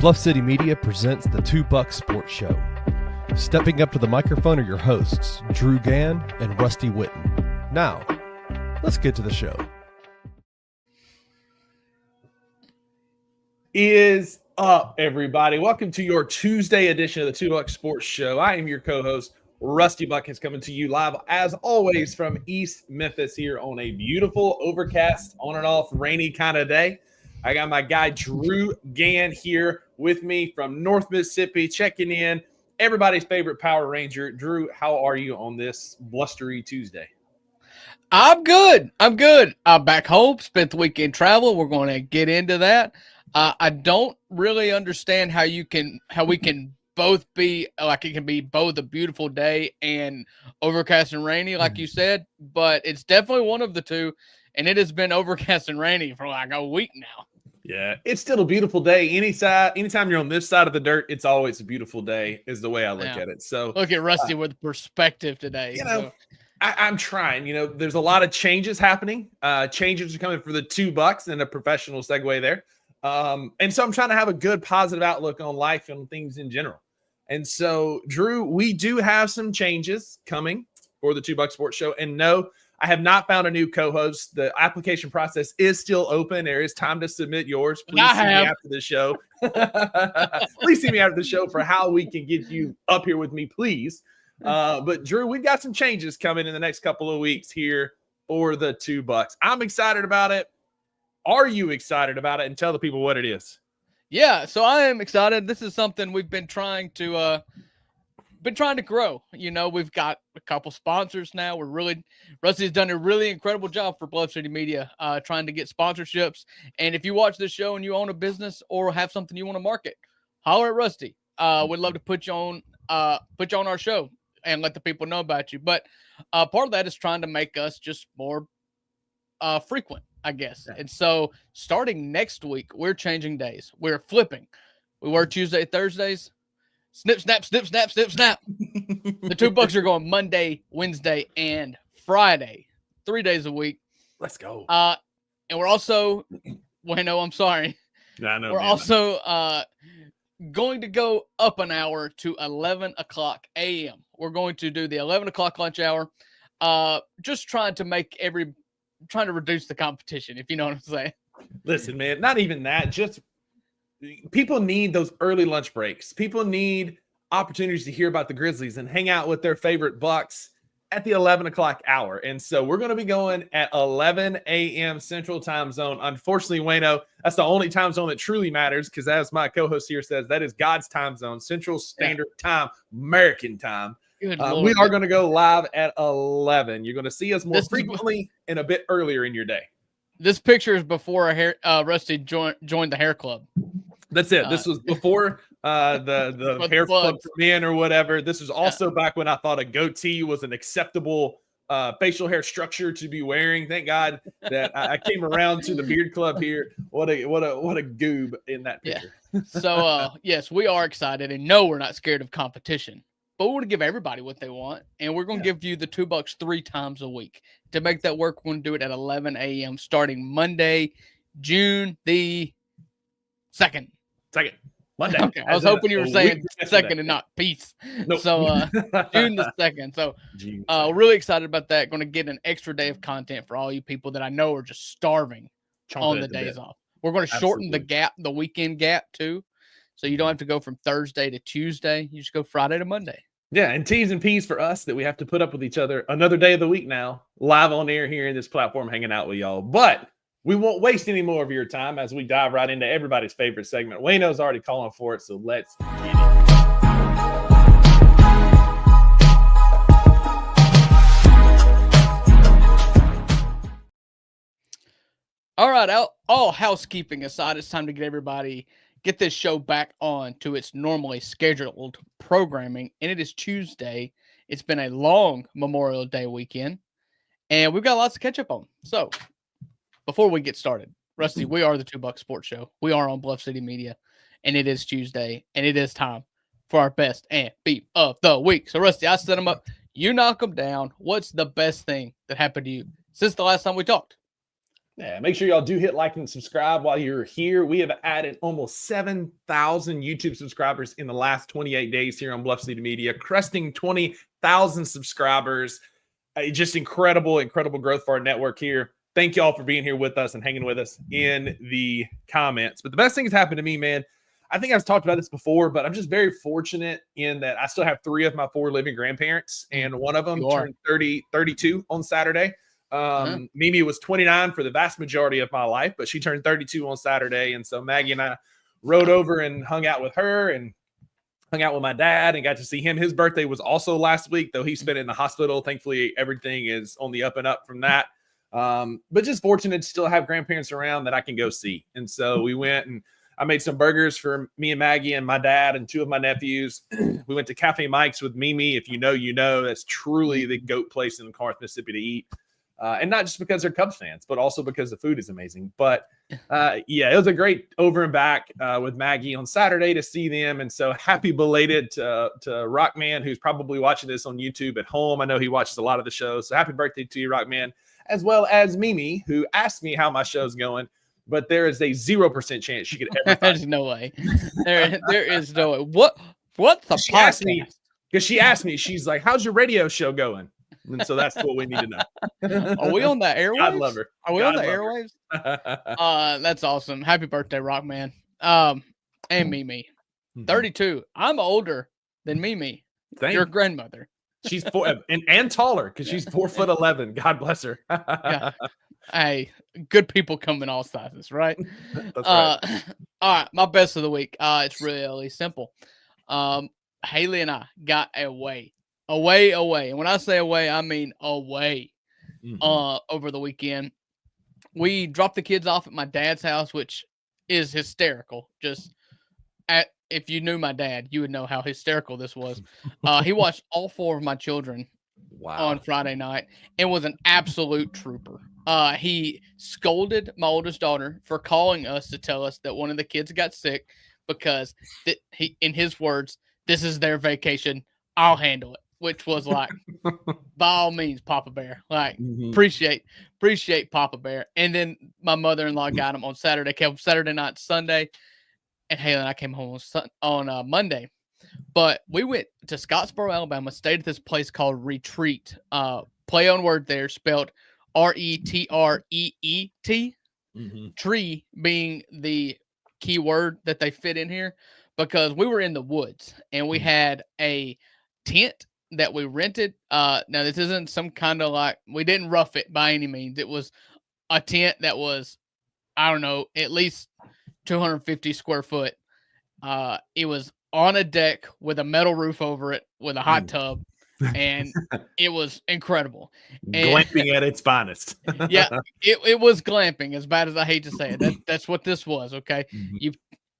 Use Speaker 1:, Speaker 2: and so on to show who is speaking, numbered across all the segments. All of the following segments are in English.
Speaker 1: Bluff City Media presents the Two Buck Sports Show. Stepping up to the microphone are your hosts, Drew Gann and Rusty Witten. Now, let's get to the show.
Speaker 2: Is up, everybody. Welcome to your Tuesday edition of the Two Buck Sports Show. I am your co-host, Rusty Buckets, coming to you live, as always, from East Memphis here on a beautiful, overcast, on and off, rainy kind of day. I got my guy, Drew Gann, here with me from North Mississippi, checking in. Everybody's favorite Power Ranger. Drew, how are you on this blustery Tuesday?
Speaker 3: I'm good. I'm back home, spent the weekend travel. We're going to get into that. I don't really understand how we can both be like it can be both a beautiful day and overcast and rainy, like you said, but it's definitely one of the two, and it has been overcast and rainy for like a week now.
Speaker 2: Yeah, it's still a beautiful day. Anytime you're on this side of the dirt, it's always a beautiful day, is the way I look at it. So
Speaker 3: look at Rusty with perspective today.
Speaker 2: I'm trying. There's a lot of changes happening. Changes are coming for the $2 and a professional segue there. And so I'm trying to have a good positive outlook on life and things in general. And so, Drew, we do have some changes coming for the $2 Sports Show. And no, I have not found a new co-host. The application process is still open. There is time to submit yours. Please see me after the show. Please see me after the show for how we can get you up here with me, please. But Drew, we've got some changes coming in the next couple of weeks here for the $2. I'm excited about it. Are you excited about it? And tell the people what it is.
Speaker 3: Yeah, so I am excited. This is something we've been trying to grow. We've got a couple sponsors now. Rusty's done a really incredible job for Bluff City Media, trying to get sponsorships. And if you watch this show and you own a business or have something you want to market, holler at Rusty. We'd love to put you on our show and let the people know about you. But part of that is trying to make us just more frequent, I guess. And so starting next week, we're changing days. We're flipping. We work Tuesday, Thursdays. Snip, snap, snip, snap, snip, snap. The $2 are going Monday, Wednesday, and Friday. 3 days a week.
Speaker 2: Let's go.
Speaker 3: And we're also, I'm sorry.
Speaker 2: I know.
Speaker 3: We're also going to go up an hour to 11 o'clock a.m. We're going to do the 11 o'clock lunch hour. Just trying to reduce the competition, if you know what I'm saying.
Speaker 2: Listen, man, not even that. Just people need those early lunch breaks. People need opportunities to hear about the Grizzlies and hang out with their favorite Bucks at the 11 o'clock hour. And so we're going to be going at 11 a.m. Central Time Zone. Unfortunately, Wayno, that's the only time zone that truly matters because, as my co-host here says, that is God's time zone, Central Standard Time, American time.
Speaker 3: We
Speaker 2: are going to go live at 11. You're going to see us more frequently and a bit earlier in your day.
Speaker 3: This picture is before Rusty joined the hair club.
Speaker 2: That's it. This was before the hair club for men or whatever. This was also back when I thought a goatee was an acceptable facial hair structure to be wearing. Thank God that I came around to the beard club here. What a goob in that picture.
Speaker 3: Yeah. So yes, we are excited, and no, we're not scared of competition. But we want to give everybody what they want, and we're going to give you the $2 3 times a week. To make that work, we're going to do it at 11 a.m. starting Monday, June the 2nd.
Speaker 2: Monday.
Speaker 3: Okay, I was hoping you were saying second and not peace. Nope. So June the 2nd. So really excited about that. Going to get an extra day of content for all you people that I know are just starving on the days off. We're going to shorten the weekend gap too. So you don't have to go from Thursday to Tuesday. You just go Friday to Monday.
Speaker 2: Yeah, and T's and P's for us that we have to put up with each other another day of the week now, live on air here in this platform, hanging out with y'all. But we won't waste any more of your time as we dive right into everybody's favorite segment. Wayno's already calling for it, so let's get it.
Speaker 3: All right, all housekeeping aside, it's time to get this show back on to its normally scheduled programming, and it is Tuesday. It's been a long Memorial Day weekend, and we've got lots to catch up on. So, before we get started, Rusty, we are the $2 Sports Show. We are on Bluff City Media, and it is Tuesday, and it is time for our best and beat of the week. So, Rusty, I set them up. You knock them down. What's the best thing that happened to you since the last time we talked?
Speaker 2: Yeah, make sure y'all do hit like and subscribe while you're here. We have added almost 7,000 YouTube subscribers in the last 28 days here on Bluff City Media, cresting 20,000 subscribers. Just incredible growth for our network here. Thank y'all for being here with us and hanging with us in the comments. But the best thing that's happened to me, man, I think I've talked about this before, but I'm just very fortunate in that I still have 3 of my 4 living grandparents, and one of them turned 32 on Saturday. Mimi was 29 for the vast majority of my life, but she turned 32 on Saturday. And so Maggie and I rode over and hung out with her and hung out with my dad and got to see him. His birthday was also last week, though he spent it in the hospital. Thankfully, everything is on the up and up from that. But just fortunate to still have grandparents around that I can go see. And so we went and I made some burgers for me and Maggie and my dad and 2 of my nephews. We went to Cafe Mike's with Mimi. If you know, you know, that's truly the GOAT place in Corinth, Mississippi to eat. And not just because they're Cubs fans, but also because the food is amazing. But yeah, it was a great over and back with Maggie on Saturday to see them. And so happy belated to Rockman, who's probably watching this on YouTube at home. I know he watches a lot of the shows. So happy birthday to you, Rockman, as well as Mimi, who asked me how my show's going. But there is a 0% chance she could ever.
Speaker 3: There's no way. There is no way. What's the
Speaker 2: she asked me, because she asked me, she's like, "How's your radio show going?" And so that's what we need to know.
Speaker 3: Are we on the airwaves?
Speaker 2: God love her.
Speaker 3: Are we on the airwaves? That's awesome. Happy birthday, Rockman. And Mimi. 32. I'm older than Mimi. Your grandmother.
Speaker 2: She's 4 and taller because she's 4'11". God bless her.
Speaker 3: Yeah. Hey, good people come in all sizes, right?
Speaker 2: That's right.
Speaker 3: All right, my best of the week. It's really simple. Haley and I got away. And when I say away, I mean away. Over the weekend, we dropped the kids off at my dad's house, which is hysterical. If you knew my dad, you would know how hysterical this was. He watched all 4 of my children on Friday night and was an absolute trooper. He scolded my oldest daughter for calling us to tell us that one of the kids got sick because he, in his words, this is their vacation. I'll handle it. Which was like, by all means, Papa Bear. Like, appreciate Papa Bear. And then my mother-in-law got him on Saturday. Came Saturday night, Sunday, and Haley and I came home on Monday. But we went to Scottsboro, Alabama. Stayed at this place called Retreat. Play on word there, spelled Retreet. Tree being the key word that they fit in here, because we were in the woods and we had a tent that we rented. Now this isn't some kind of like, we didn't rough it by any means. It was a tent that was, I don't know, at least 250 square foot. It was on a deck with a metal roof over it with a hot tub, and it was incredible.
Speaker 2: Glamping at its finest.
Speaker 3: Yeah, it was glamping, as bad as I hate to say it. That's what this was. Okay.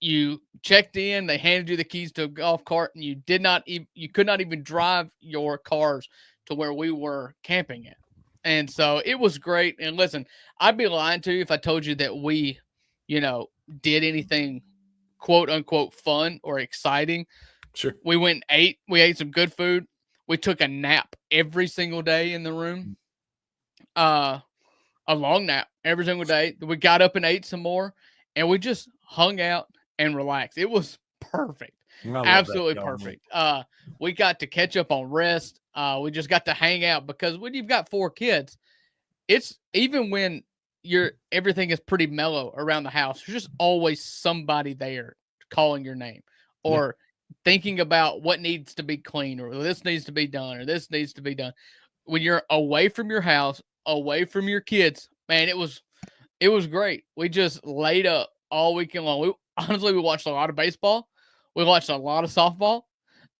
Speaker 3: You checked in, they handed you the keys to a golf cart, and you could not even drive your cars to where we were camping at. And so it was great. And listen, I'd be lying to you if I told you that we, did anything quote unquote fun or exciting.
Speaker 2: Sure.
Speaker 3: We went and ate. We ate some good food. We took a nap every single day in the room. A long nap every single day. We got up and ate some more, and we just hung out and relax. It was perfect. Absolutely perfect. We got to catch up on rest. We just got to hang out, because when you've got 4 kids, it's even when everything is pretty mellow around the house, there's just always somebody there calling your name or thinking about what needs to be clean, or this needs to be done, or this needs to be done. When you're away from your house, away from your kids, man, it was great. We just laid up all weekend long. We watched a lot of baseball. We watched a lot of softball,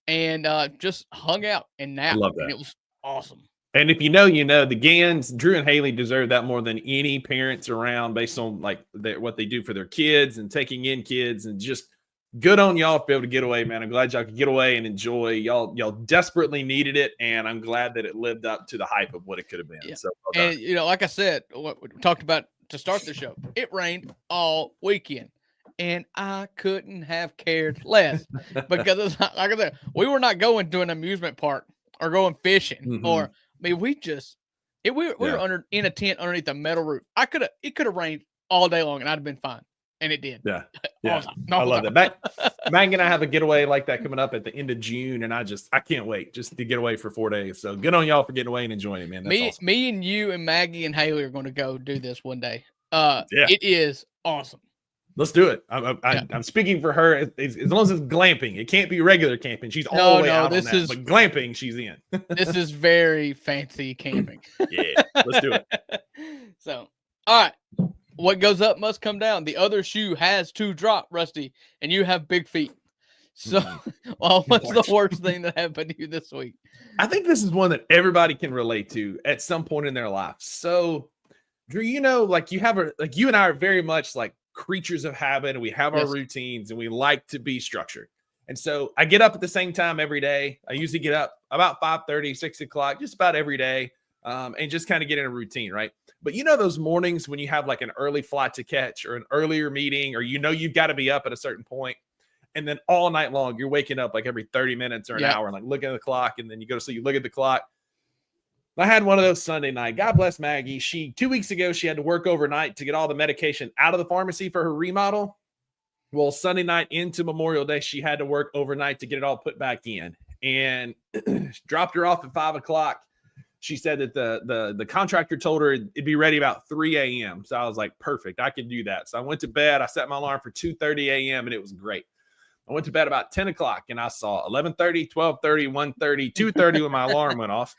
Speaker 3: and just hung out and napped. I love that. And it was awesome.
Speaker 2: And if you know, the Gans, Drew and Haley deserve that more than any parents around, based on what they do for their kids and taking in kids, and just good on y'all to be able to get away, man. I'm glad y'all could get away and enjoy. Y'all desperately needed it, and I'm glad that it lived up to the hype of what it could have been.
Speaker 3: Yeah.
Speaker 2: So,
Speaker 3: and like I said, what we talked about to start the show, it rained all weekend, and I couldn't have cared less, because it's like I said, we were not going to an amusement park or going fishing, or we just We were in a tent underneath a metal roof. It could have rained all day long and I'd have been fine. And it did.
Speaker 2: Yeah.
Speaker 3: I
Speaker 2: love that. Mag and I have a getaway like that coming up at the end of June, and I can't wait just to get away for 4 days. So good on y'all for getting away and enjoying it, man. That's awesome.
Speaker 3: Me and you and Maggie and Haley are going to go do this one day. It is awesome.
Speaker 2: Let's do it. I'm speaking for her. As long as it's glamping, it can't be regular camping. She's all the way out on that. But glamping, she's in.
Speaker 3: This is very fancy camping.
Speaker 2: Yeah, let's do it.
Speaker 3: So, all right. What goes up must come down. The other shoe has to drop, Rusty, and you have big feet. So, well, what's the worst thing that happened to you this week?
Speaker 2: I think this is one that everybody can relate to at some point in their life. So, Drew, you know, like you and I are very much like creatures of habit, and we have our routines, and we like to be structured. And so I get up at the same time every day. I usually get up about 5:30, 6 o'clock, just about every day, and just kind of get in a routine, right? But you know those mornings when you have like an early flight to catch or an earlier meeting, or you've got to be up at a certain point, and then all night long you're waking up like every 30 minutes or an hour, and like looking at the clock, and then you go to sleep, you look at the clock. I had one of those Sunday night. God bless Maggie. 2 weeks ago, she had to work overnight to get all the medication out of the pharmacy for her remodel. Well, Sunday night into Memorial Day, she had to work overnight to get it all put back in, and dropped her off at 5 o'clock. She said that the contractor told her it'd be ready about 3 a.m. So I was like, perfect, I can do that. So I went to bed. I set my alarm for 2:30 a.m. and it was great. I went to bed about 10 o'clock and I saw 11:30, 12:30, 1:30, 2:30 when my alarm went off.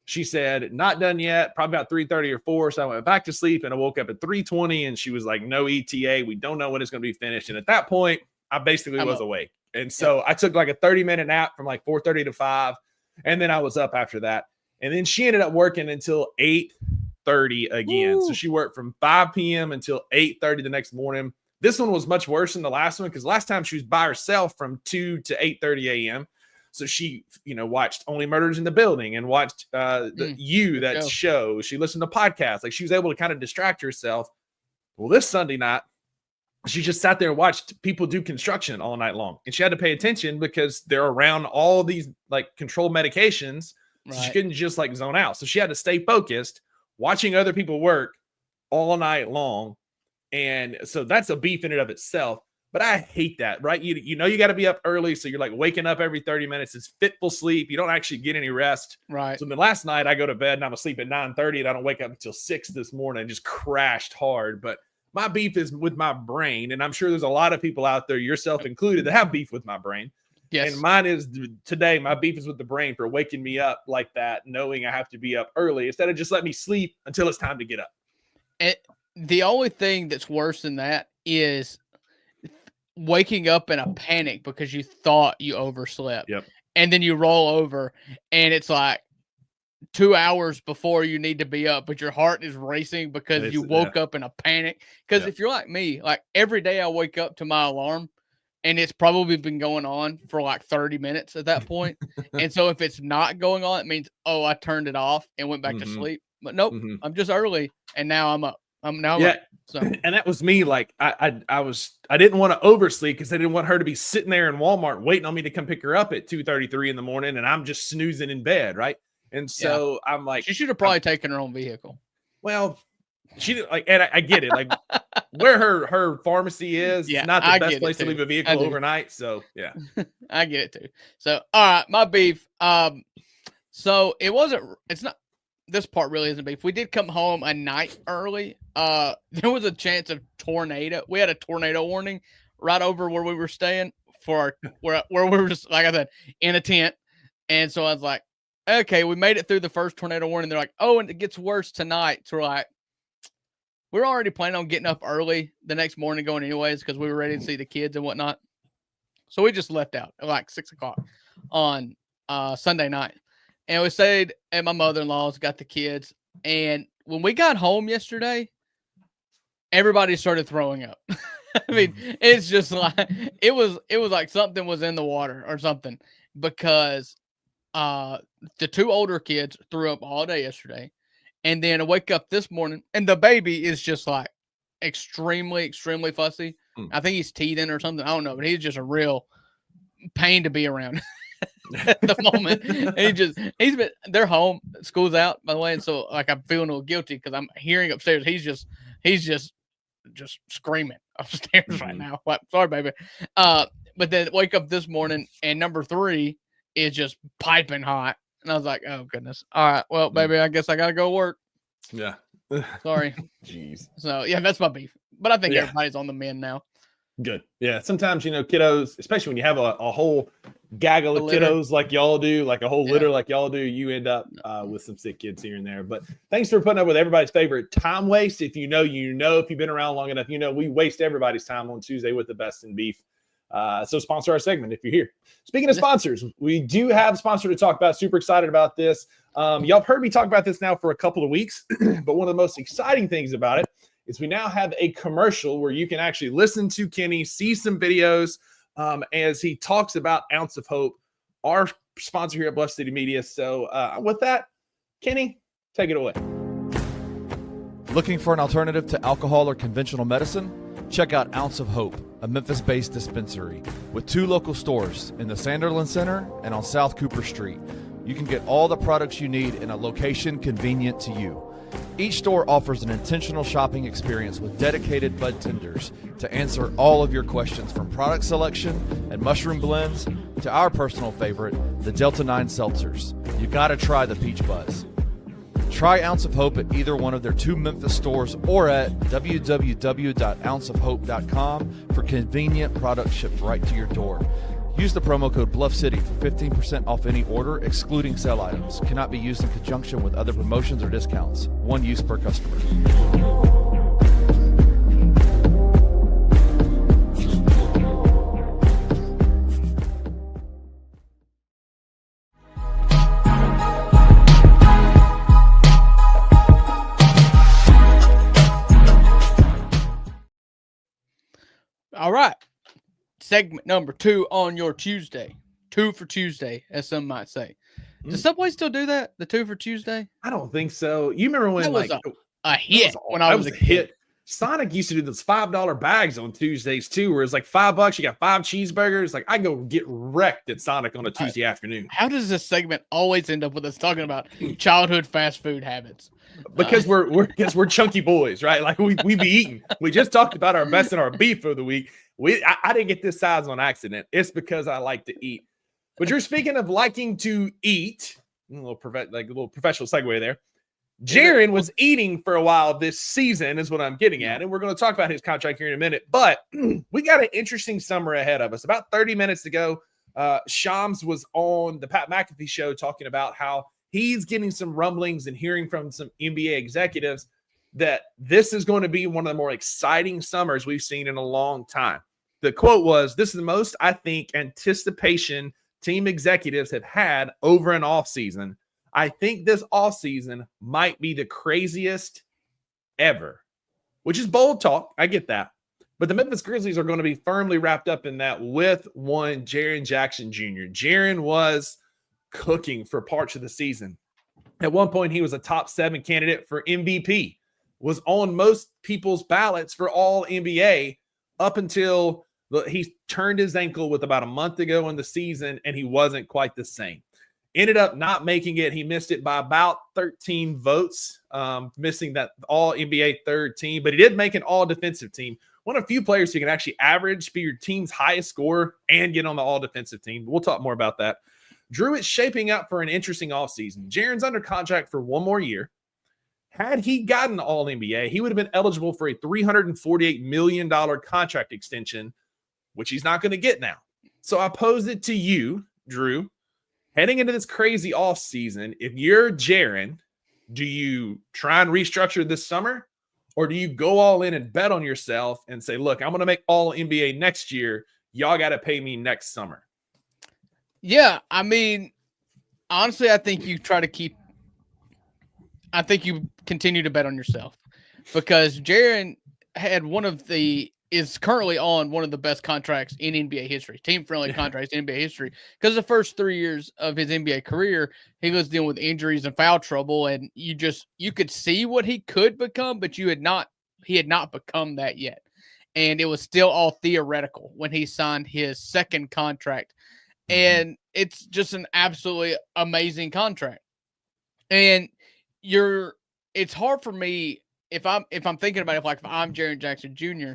Speaker 2: She said, not done yet, probably about 3:30 or 4. So I went back to sleep and I woke up at 3:20 and she was like, no ETA. We don't know when it's going to be finished. And at that point, I basically was awake. And so I took like a 30-minute nap from like 4:30 to 5. And then I was up after that. And then she ended up working until 8:30 again. Woo. So she worked from 5 p.m. until 8:30 the next morning. This one was much worse than the last one because last time she was by herself from 2 to 8:30 a.m. So she, watched Only Murders in the Building and watched that show. She listened to podcasts. Like she was able to kind of distract herself. Well, this Sunday night, she just sat there and watched people do construction all night long. And she had to pay attention because they're around all these like controlled medications. So she couldn't just like zone out. So she had to stay focused, watching other people work all night long. And so that's a beef in and of itself. But I hate that, right? You got to be up early. So you're like waking up every 30 minutes. It's fitful sleep. You don't actually get any rest.
Speaker 3: Right.
Speaker 2: So then last night I go to bed and I'm asleep at 9:30 and I don't wake up until 6 this morning and just crashed hard. But my beef is with my brain. And I'm sure there's a lot of people out there, yourself included, that have beef with my brain. Yes. And mine is today, my beef is with the brain for waking me up like that, knowing I have to be up early instead of just let me sleep until it's time to get up.
Speaker 3: And the only thing that's worse than that is waking up in a panic because you thought you overslept.
Speaker 2: Yep.
Speaker 3: And then you roll over and it's like 2 hours before you need to be up, but your heart is racing because you woke up in a panic. Because if you're like me, like every day I wake up to my alarm, and it's probably been going on for like 30 minutes at that point. And so if it's not going on, it means, I turned it off and went back to sleep. But nope, I'm just early and now I'm up. I'm up. So.
Speaker 2: And that was me. Like I didn't want to oversleep because I didn't want her to be sitting there in Walmart waiting on me to come pick her up at 2:33 in the morning. And I'm just snoozing in bed. Right. And so I'm like,
Speaker 3: she should have probably taken her own vehicle.
Speaker 2: Well, she didn't like, and I get it. Like where her pharmacy is, it's not the best place to leave a vehicle overnight. So yeah,
Speaker 3: I get it too. So, all right, my beef. So it's not, this part really isn't beef. We did come home a night early. There was a chance of tornado. We had a tornado warning right over where we were staying where we were just, like I said, in a tent. And so I was like, okay, we made it through the first tornado warning. They're like, and it gets worse tonight. So we're like, we're already planning on getting up early the next morning going anyways because we were ready to see the kids and whatnot. So we just left out at like 6 o'clock on Sunday night. And we stayed at my mother-in-law's, got the kids. And when we got home yesterday, everybody started throwing up. I mean, it's just like, it was like something was in the water or something because the two older kids threw up all day yesterday. And then I wake up this morning and the baby is just like extremely, extremely fussy. I think he's teething or something. I don't know, but he's just a real pain to be around. at the moment. And they're home, school's out, by the way, and so like I'm feeling a little guilty because I'm hearing upstairs he's just screaming upstairs right now. What? Sorry, baby. But then wake up this morning and number 3 is just piping hot, and I was like, oh goodness. All right, well, baby, I guess I gotta go work.
Speaker 2: Yeah.
Speaker 3: Sorry.
Speaker 2: Jeez.
Speaker 3: So yeah, that's my beef. But I think everybody's on the mend now.
Speaker 2: Good. Yeah. Sometimes, kiddos, especially when you have a whole gaggle of kiddos like y'all do, like a whole litter like y'all do, you end up with some sick kids here and there. But thanks for putting up with everybody's favorite time waste. If you know, if you've been around long enough, we waste everybody's time on Tuesday with the best in beef. So sponsor our segment if you're here. Speaking of sponsors, we do have a sponsor to talk about. Super excited about this. Y'all have heard me talk about this now for a couple of weeks, but one of the most exciting things about it is we now have a commercial where you can actually listen to Kenny, see some videos as he talks about Ounce of Hope, our sponsor here at Bluff City Media. So with that, Kenny, take it away.
Speaker 4: Looking for an alternative to alcohol or conventional medicine? Check out Ounce of Hope, a Memphis-based dispensary with 2 local stores in the Sanderland Center and on South Cooper Street. You can get all the products you need in a location convenient to you. Each store offers an intentional shopping experience with dedicated bud tenders to answer all of your questions, from product selection and mushroom blends to our personal favorite, the Delta 9 seltzers. You gotta try the Peach Buzz. Try Ounce of Hope at either one of their 2 Memphis stores or at www.ounceofhope.com for convenient products shipped right to your door. Use the promo code BluffCity for 15% off any order, excluding sale items. Cannot be used in conjunction with other promotions or discounts. One use per customer.
Speaker 3: All right. Segment number 2 on your Tuesday. 2 for Tuesday, as some might say. Does Subway still do that? The 2 for Tuesday?
Speaker 2: I don't think so. You remember when
Speaker 3: that was a hit when I was a kid.
Speaker 2: Sonic used to do those $5 bags on Tuesdays too, where it's like $5, you got 5 cheeseburgers. Like I go get wrecked at Sonic on a Tuesday afternoon.
Speaker 3: How does this segment always end up with us talking about childhood fast food habits?
Speaker 2: Because we're chunky boys, right? Like we be eating. We just talked about our best and our beef for the week. I didn't get this size on accident. It's because I like to eat. But you're speaking of liking to eat, a little professional segue there. Jaren was eating for a while this season is what I'm getting at. And we're going to talk about his contract here in a minute. But we got an interesting summer ahead of us. About 30 minutes ago, Shams was on the Pat McAfee show talking about how he's getting some rumblings and hearing from some NBA executives that this is going to be one of the more exciting summers we've seen in a long time. The quote was, "This is the most, I think, anticipation team executives have had over an offseason. I think this offseason might be the craziest ever," which is bold talk. I get that. But the Memphis Grizzlies are going to be firmly wrapped up in that with one Jaren Jackson Jr. Jaren was cooking for parts of the season. At one point, he was a top 7 candidate for MVP, was on most people's ballots for all NBA up until he turned his ankle with about a month ago in the season, and he wasn't quite the same. Ended up not making it. He missed it by about 13 votes, missing that all NBA third team, but he did make an all defensive team. One of the few players who can actually average, be your team's highest scorer, and get on the all defensive team. We'll talk more about that. Drew, it's shaping up for an interesting offseason. Jaren's under contract for one more year. Had he gotten all NBA, he would have been eligible for a $348 million contract extension, which he's not going to get now. So I pose it to you, Drew. Heading into this crazy offseason, if you're Jaren, do you try and restructure this summer? Or do you go all in and bet on yourself and say, look, I'm going to make all NBA next year. Y'all got to pay me next summer?
Speaker 3: Yeah, I mean, honestly, I think you continue to bet on yourself, because Jaren is currently on one of the best contracts in NBA history, team-friendly contracts in NBA history, because the first 3 years of his NBA career, he was dealing with injuries and foul trouble, and you could see what he could become, but he had not become that yet. And it was still all theoretical when he signed his second contract And it's just an absolutely amazing contract. And it's hard for me if I'm thinking about it, like if I'm Jaren Jackson Jr.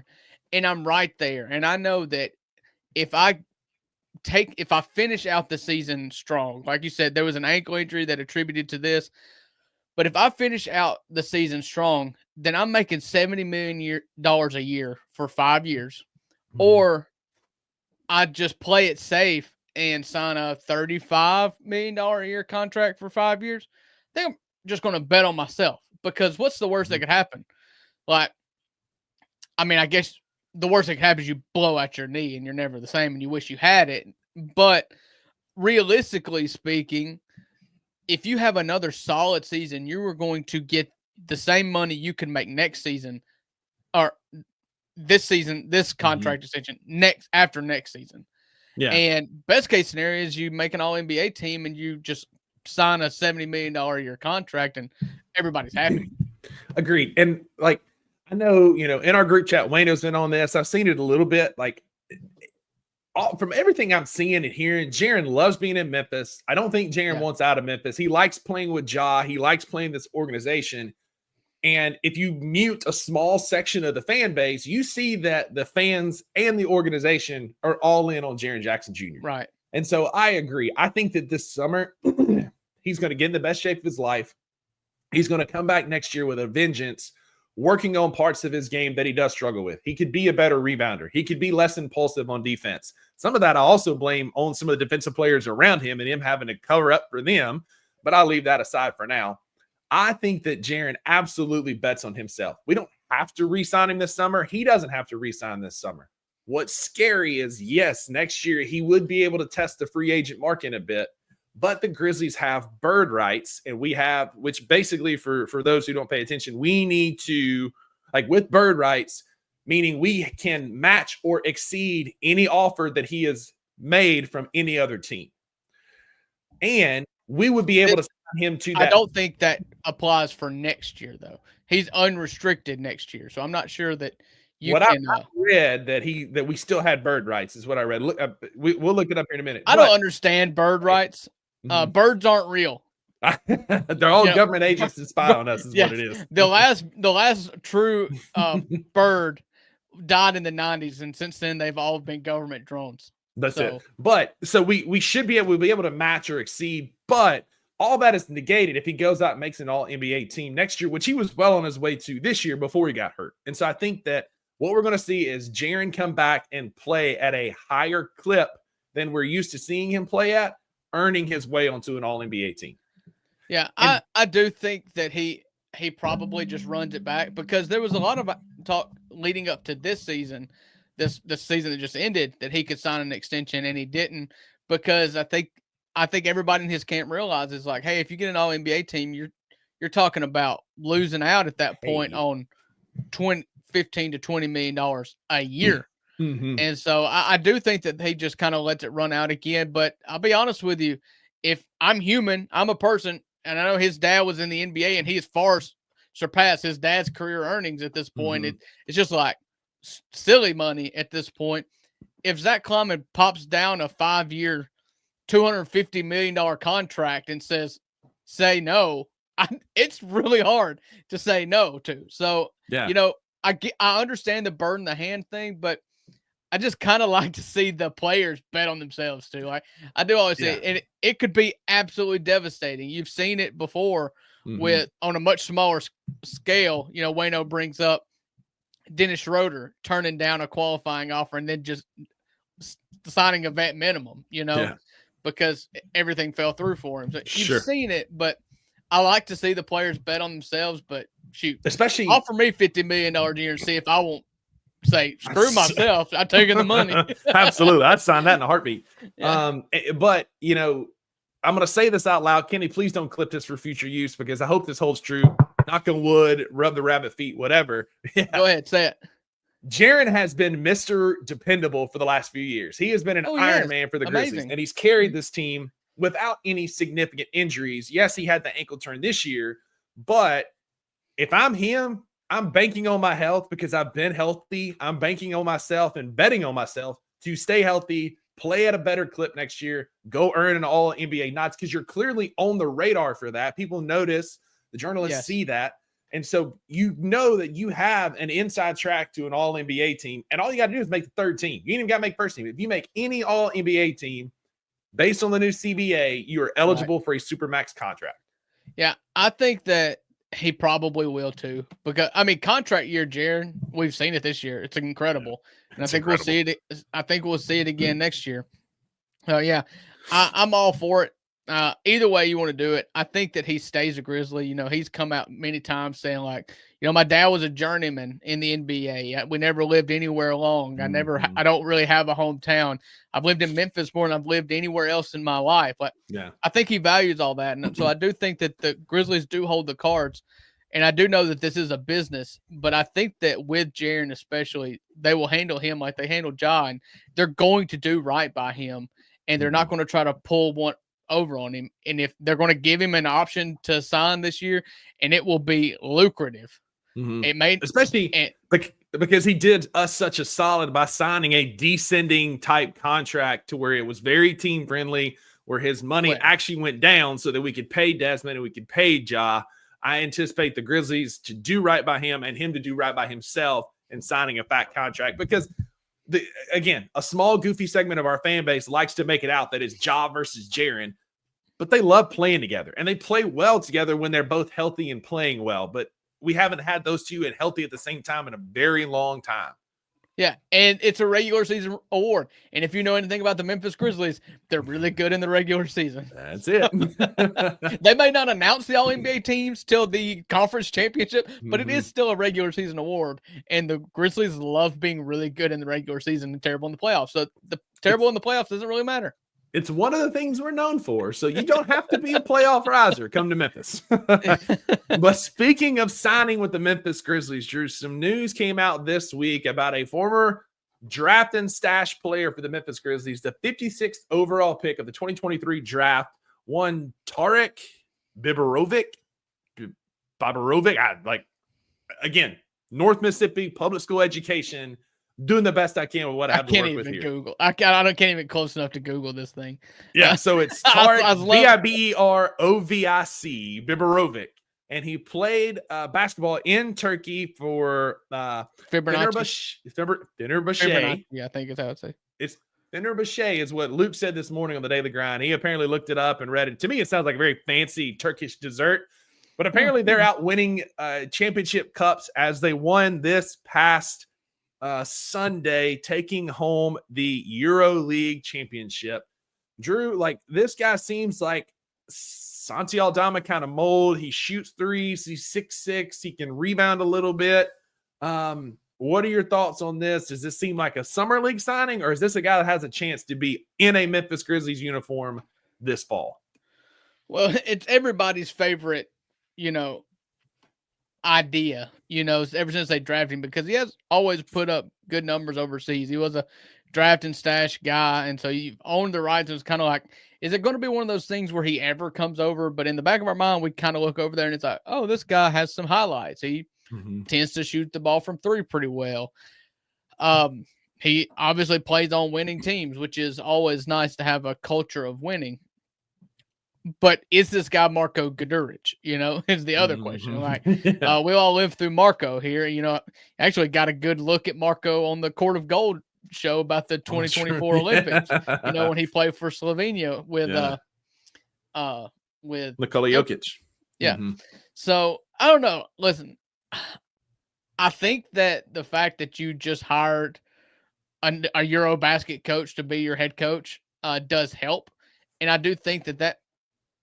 Speaker 3: and I'm right there, and I know that if I finish out the season strong, like you said, there was an ankle injury that attributed to this, but if I finish out the season strong, then I'm making $70 million a year for 5 years, or I just play it safe and sign a $35 million a year contract for 5 years. I think I'm just going to bet on myself, because what's the worst that could happen? Like, I mean, I guess the worst that could happen is you blow out your knee and you're never the same and you wish you had it. But realistically speaking, if you have another solid season, you are going to get the same money you can make next season, or this season, this contract extension after next season.
Speaker 2: Yeah.
Speaker 3: And best case scenario is you make an all NBA team and you just sign a $70 million a year contract and everybody's happy.
Speaker 2: Agreed. And like, I know, in our group chat, Wayno's been on this. I've seen it a little bit. Like, from everything I'm seeing and hearing, Jaren loves being in Memphis. I don't think Jaren wants out of Memphis. He likes playing with Ja. He likes playing this organization. And if you mute a small section of the fan base, you see that the fans and the organization are all in on Jaren Jackson Jr.
Speaker 3: Right.
Speaker 2: And so I agree. I think that this summer, he's going to get in the best shape of his life. He's going to come back next year with a vengeance, working on parts of his game that he does struggle with. He could be a better rebounder. He could be less impulsive on defense. Some of that I also blame on some of the defensive players around him and him having to cover up for them, but I'll leave that aside for now. I think that Jaren absolutely bets on himself. We don't have to re-sign him this summer. He doesn't have to re-sign this summer. What's scary is, yes, next year he would be able to test the free agent market a bit, but the Grizzlies have bird rights, and we have, which basically for those who don't pay attention, we need to, like with bird rights, meaning we can match or exceed any offer that he has made from any other team. And we would be able to sign him to that.
Speaker 3: I don't think that applies for next year, though. He's unrestricted next year, so I'm not sure that you
Speaker 2: what
Speaker 3: can.
Speaker 2: I read that we still had bird rights is what I read. Look, we'll look it up here in a minute.
Speaker 3: I don't understand bird rights. Birds aren't real.
Speaker 2: They're all government agents that spy on us. Is what it is.
Speaker 3: The last true bird died in the 90s, and since then they've all been government drones.
Speaker 2: That's it. But so we should be able to match or exceed, but all that is negated if he goes out and makes an all NBA team next year, which he was well on his way to this year before he got hurt. And so I think that what we're going to see is Jaren come back and play at a higher clip than we're used to seeing him play at, earning his way onto an all NBA team.
Speaker 3: Yeah, I do think that he probably just runs it back, because there was a lot of talk leading up to this season, this season that just ended, that he could sign an extension, and he didn't, because I think everybody in his camp realizes, like, hey, if you get an all NBA team, you're talking about losing out at that point on $15 to $20 million a year. And so I do think that he just kind of lets it run out again. But I'll be honest with you, if I'm human, I'm a person, and I know his dad was in the NBA and he has far surpassed his dad's career earnings at this point. It's just like silly money at this point. If Zach Kleiman pops down a 5-year, $250 million contract and says, say no, it's really hard to say no to. So, I understand the bird in the hand thing, but I just kind of like to see the players bet on themselves too. Like I do always say, and it could be absolutely devastating. You've seen it before with on a much smaller scale. Wayno brings up Dennis Schroeder turning down a qualifying offer and then just signing a vet minimum, because everything fell through for him. So you've seen it, but I like to see the players bet on themselves. But shoot,
Speaker 2: especially
Speaker 3: offer me $50 million a year and see if I won't say screw myself. I'm taking the money.
Speaker 2: Absolutely, I'd sign that in a heartbeat. But I'm going to say this out loud. Kenny, please don't clip this for future use, because I hope this holds true. Knock on wood, rub the rabbit feet, whatever.
Speaker 3: Go ahead, say it.
Speaker 2: Jaren has been Mr. Dependable for the last few years. He has been an Iron Man for the Grizzlies, and he's carried this team without any significant injuries. Yes, he had the ankle turn this year, but if I'm him, I'm banking on my health because I've been healthy. I'm banking on myself and betting on myself to stay healthy, play at a better clip next year, go earn an all NBA nods, because you're clearly on the radar for that. People notice, the journalists see that. And so you know that you have an inside track to an all NBA team, and all you got to do is make the third team. You ain't even got to make first team. If you make any all NBA team based on the new CBA, you are eligible for a supermax contract.
Speaker 3: Yeah, I think that he probably will too, because I mean, contract year, Jaren, we've seen it this year. It's incredible, and I think we'll see it. I think we'll see it again next year. So yeah, I'm all for it. Either way you want to do it, I think that he stays a Grizzly. You know, he's come out many times saying like, you know, my dad was a journeyman in the NBA. We never lived anywhere long. I don't really have a hometown. I've lived in Memphis more than I've lived anywhere else in my life. But yeah, I think he values all that. And so I do think that the Grizzlies do hold the cards. And I do know that this is a business, but I think that with Jaren especially, they will handle him like they handled Ja, and they're going to do right by him. And they're not going to try to pull one over on him. And if they're going to give him an option to sign this year, and it will be lucrative. It may,
Speaker 2: especially because he did us such a solid by signing a descending type contract to where it was very team friendly, where his money actually went down so that we could pay Desmond and we could pay Ja. I anticipate the Grizzlies to do right by him and him to do right by himself in signing a fat contract, because again, a small, goofy segment of our fan base likes to make it out that it's Ja versus Jaren, but they love playing together, and they play well together when they're both healthy and playing well. But we haven't had those two and healthy at the same time in a very long time.
Speaker 3: Yeah, and it's a regular season award. And if you know anything about the Memphis Grizzlies, they're really good in the regular season.
Speaker 2: That's it.
Speaker 3: They may not announce the All-NBA teams till the conference championship, but it is still a regular season award. And the Grizzlies love being really good in the regular season and terrible in the playoffs. So the terrible in the playoffs doesn't really matter.
Speaker 2: It's one of the things we're known for. So you don't have to be a playoff riser. Come to Memphis. But speaking of signing with the Memphis Grizzlies, Drew, some news came out this week about a former draft and stash player for the Memphis Grizzlies, the 56th overall pick of the 2023 draft, one Tarek Biberovic. Again, North Mississippi public school education. Doing the best I can with what I have to work with here.
Speaker 3: Google. I can't even close enough to Google this thing.
Speaker 2: Yeah, so it's Tarek Biberovic, Biberovic, and he played basketball in Turkey for Fenerbahce.
Speaker 3: Yeah, I think it's how it's say.
Speaker 2: It's Fenerbahce is what Luke said this morning on the Daily Grind. He apparently looked it up and read it. To me, it sounds like a very fancy Turkish dessert, but apparently they're out winning championship cups as they won this past Sunday, taking home the Euro League championship. Drew, like, this guy seems like Santi Aldama kind of mold. He shoots threes. He's 6'6". He can rebound a little bit. What are your thoughts on this? Does this seem like a summer league signing, or is this a guy that has a chance to be in a Memphis Grizzlies uniform this fall?
Speaker 3: Well, it's everybody's favorite, idea, ever since they drafted him, because he has always put up good numbers overseas. He was a draft and stash guy, and so you've owned the rights. It's kind of like, is it going to be one of those things where he ever comes over? But in the back of our mind, we kind of look over there and it's like, oh, this guy has some highlights. He tends to shoot the ball from three pretty well. He obviously plays on winning teams, which is always nice to have a culture of winning. But is this guy Marko Guduric? Is the other question. Like, we all lived through Marko here. Actually got a good look at Marko on the Court of Gold show about the 2024 Olympics. When he played for Slovenia with
Speaker 2: Nikola Jokic.
Speaker 3: Yeah. So I don't know. Listen, I think that the fact that you just hired a Eurobasket coach to be your head coach does help, and I do think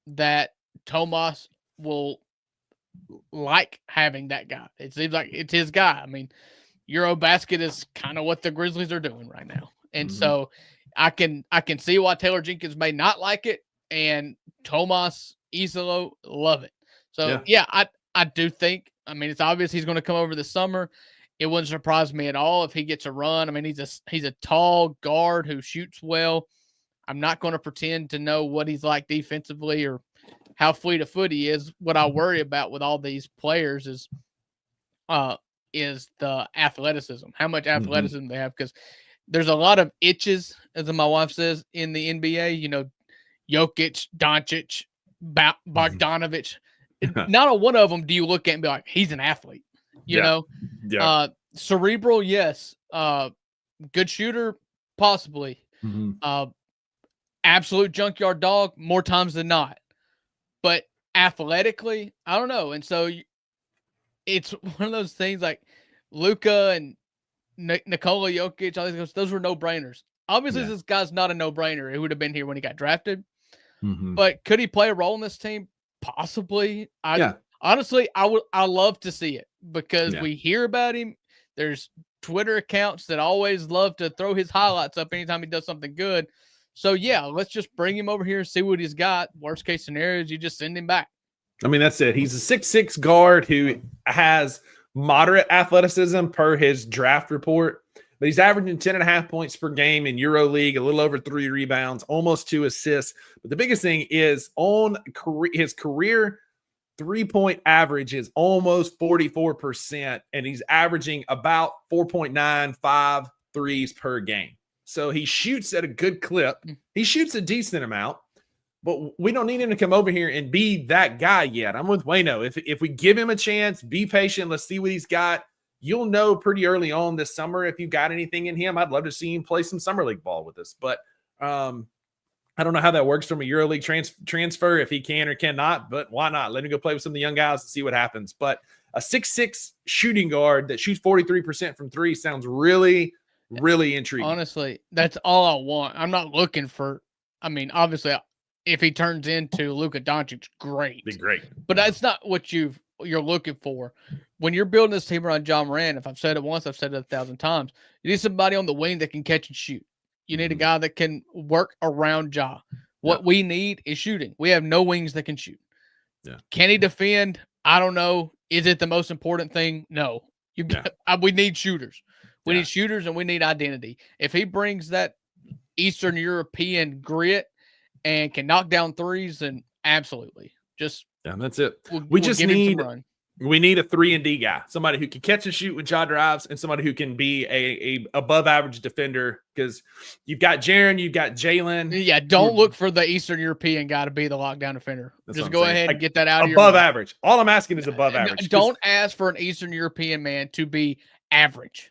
Speaker 3: that Tomas will like having that guy. It seems like it's his guy. I mean, Eurobasket is kind of what the Grizzlies are doing right now. And so I can see why Taylor Jenkins may not like it, and Tomas Isolo love it. So I do think, it's obvious he's going to come over this summer. It wouldn't surprise me at all if he gets a run. He's a tall guard who shoots well. I'm not going to pretend to know what he's like defensively or how fleet of foot he is. What I worry about with all these players is the athleticism, how much athleticism they have. Because there's a lot of itches, as my wife says, in the NBA. You know, Jokic, Doncic, Bogdanovich. Not a one of them do you look at and be like, he's an athlete. You know, cerebral, yes. Good shooter, possibly. Absolute junkyard dog, more times than not. But athletically, I don't know. And so it's one of those things like Luka and Nikola Jokic, all these, those were no-brainers. Obviously, this guy's not a no-brainer. He would have been here when he got drafted. But could he play a role in this team? Possibly. Honestly, I love to see it because we hear about him. There's Twitter accounts that always love to throw his highlights up anytime he does something good. So, yeah, let's just bring him over here and see what he's got. Worst case scenario is you just send him back.
Speaker 2: I mean, that's it. He's a 6'6" guard who has moderate athleticism per his draft report, but he's averaging 10.5 points per game in EuroLeague, a little over 3 rebounds, almost 2 assists. But the biggest thing is his career three-point average is almost 44%, and he's averaging about 4.95 threes per game. So he shoots at a good clip. He shoots a decent amount, but we don't need him to come over here and be that guy yet. I'm with Wayno. If we give him a chance, be patient, let's see what he's got. You'll know pretty early on this summer if you've got anything in him. I'd love to see him play some summer league ball with us, but I don't know how that works from a EuroLeague transfer, if he can or cannot, but why not? Let him go play with some of the young guys and see what happens. But a 6'6" shooting guard that shoots 43% from three sounds really, really intriguing.
Speaker 3: Honestly, that's all I want. I'm not looking for, I mean, obviously, if he turns into Luka Doncic, great.
Speaker 2: Be great.
Speaker 3: But that's not what you're looking for. When you're building this team around John Moran, if I've said it once, I've said it 1,000 times, you need somebody on the wing that can catch and shoot. You need a guy that can work around Ja. What we need is shooting. We have no wings that can shoot. Can he defend? I don't know. Is it the most important thing? No. We need shooters. We need shooters and we need identity. If he brings that Eastern European grit and can knock down threes, then absolutely.
Speaker 2: That's it. We need a 3-and-D guy, somebody who can catch and shoot with jaw drives, and somebody who can be a above average defender. Because you've got Jaren, you've got Jalen.
Speaker 3: Yeah, don't look for the Eastern European guy to be the lockdown defender. Just go ahead and get that out of your
Speaker 2: above average. All I'm asking is above average.
Speaker 3: Don't ask for an Eastern European man to be average.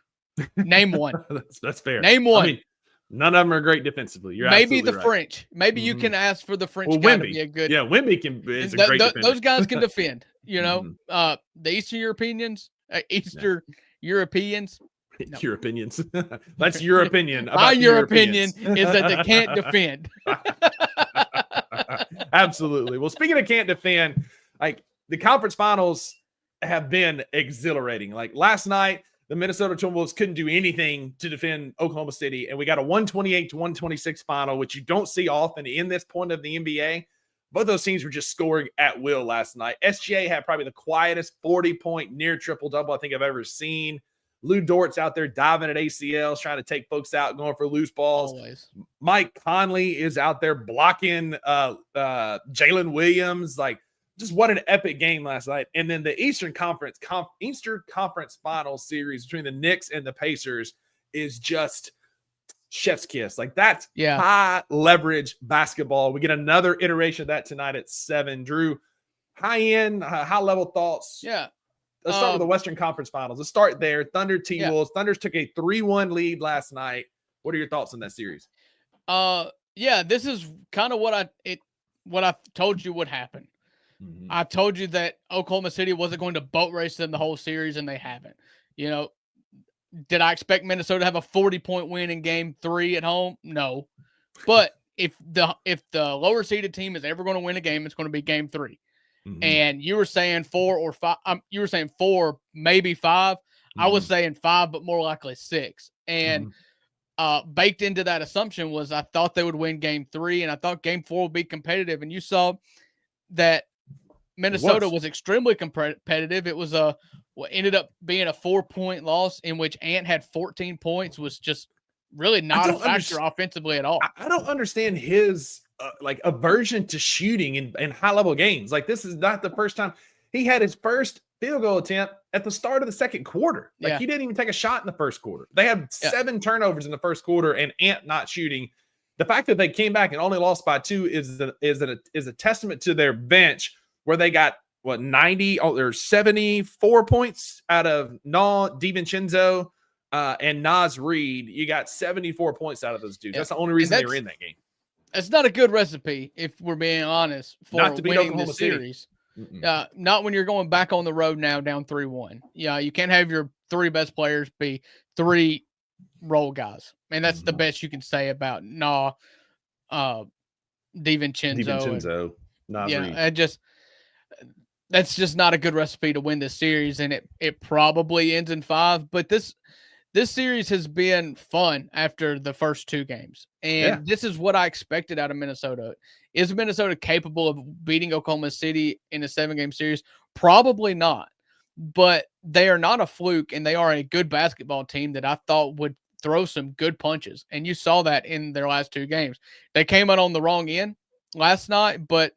Speaker 3: Name one.
Speaker 2: That's fair.
Speaker 3: Name one.
Speaker 2: I mean, none of them are great defensively. You're
Speaker 3: maybe the
Speaker 2: right.
Speaker 3: French. Maybe you can ask for the French guy to be a good.
Speaker 2: Yeah, Wemby is a great defender.
Speaker 3: Those guys can defend. You know, the Eastern Europeans, Europeans. No.
Speaker 2: Your opinions. That's your opinion.
Speaker 3: Your opinion is that they can't defend.
Speaker 2: Absolutely. Well, speaking of can't defend, like the conference finals have been exhilarating. Like last night, the Minnesota Timberwolves couldn't do anything to defend Oklahoma City, and we got a 128-126 final, which you don't see often in this point of the NBA. Both those teams were just scoring at will last night. SGA had probably the quietest 40-point near triple-double I think I've ever seen. Lou Dort's out there diving at ACLs, trying to take folks out, going for loose balls. Always. Mike Conley is out there blocking Jalen Williams. Like, just what an epic game last night. And then the Eastern Conference Finals series between the Knicks and the Pacers is just chef's kiss. Like, that's high leverage basketball. We get another iteration of that tonight at 7. Drew, high level thoughts.
Speaker 3: Yeah.
Speaker 2: Let's start with the Western Conference Finals. Let's start there. Thunder T-Wolves. Thunders took a 3-1 lead last night. What are your thoughts on that series?
Speaker 3: This is kind of what I told you would happen. Mm-hmm. I told you that Oklahoma City wasn't going to boat race them the whole series, and they haven't. You know, did I expect Minnesota to have a 40-point win in Game 3 at home? No. But if the lower seeded team is ever going to win a game, it's going to be Game 3. Mm-hmm. And you were saying 4 or 5. You were saying 4, maybe 5. Mm-hmm. I was saying 5, but more likely 6. And baked into that assumption was I thought they would win Game 3, and I thought Game 4 would be competitive. And you saw that Minnesota was extremely competitive. It was what ended up being a 4-point loss in which Ant had 14 points. Was just really not a factor offensively at all.
Speaker 2: I don't understand his aversion to shooting in high level games. Like, this is not the first time he had his first field goal attempt at the start of the second quarter. Like he didn't even take a shot in the first quarter. They had 7 turnovers in the first quarter and Ant not shooting. The fact that they came back and only lost by 2 is a testament to their bench, where they got 74 points out of DiVincenzo and Naz Reid. You got 74 points out of those dudes. That's the only reason they were in that game.
Speaker 3: It's not a good recipe, if we're being honest, for
Speaker 2: not to beat
Speaker 3: winning
Speaker 2: Oklahoma
Speaker 3: the
Speaker 2: City.
Speaker 3: series. Not when you're going back on the road now down 3-1. Yeah, you can't have your 3 best players be 3 role guys. And that's the best you can say about DiVincenzo. That's just not a good recipe to win this series, and it probably ends in 5. But this series has been fun after the first 2 games, and this is what I expected out of Minnesota. Is Minnesota capable of beating Oklahoma City in a 7-game series? Probably not, but they are not a fluke, and they are a good basketball team that I thought would throw some good punches, and you saw that in their last 2 games. They came out on the wrong end last night, but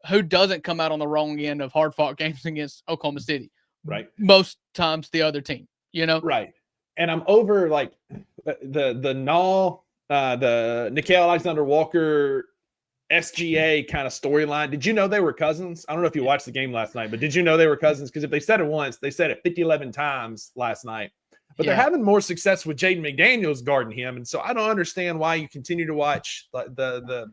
Speaker 3: who doesn't come out on the wrong end of hard-fought games against Oklahoma City?
Speaker 2: Right.
Speaker 3: Most times the other team,
Speaker 2: Right. And I'm over like the Nickeil Alexander-Walker SGA kind of storyline. Did you know they were cousins? I don't know if you watched the game last night, but did you know they were cousins? Because if they said it once, they said it 11 times last night. But they're having more success with Jaden McDaniels guarding him. And so I don't understand why you continue to watch the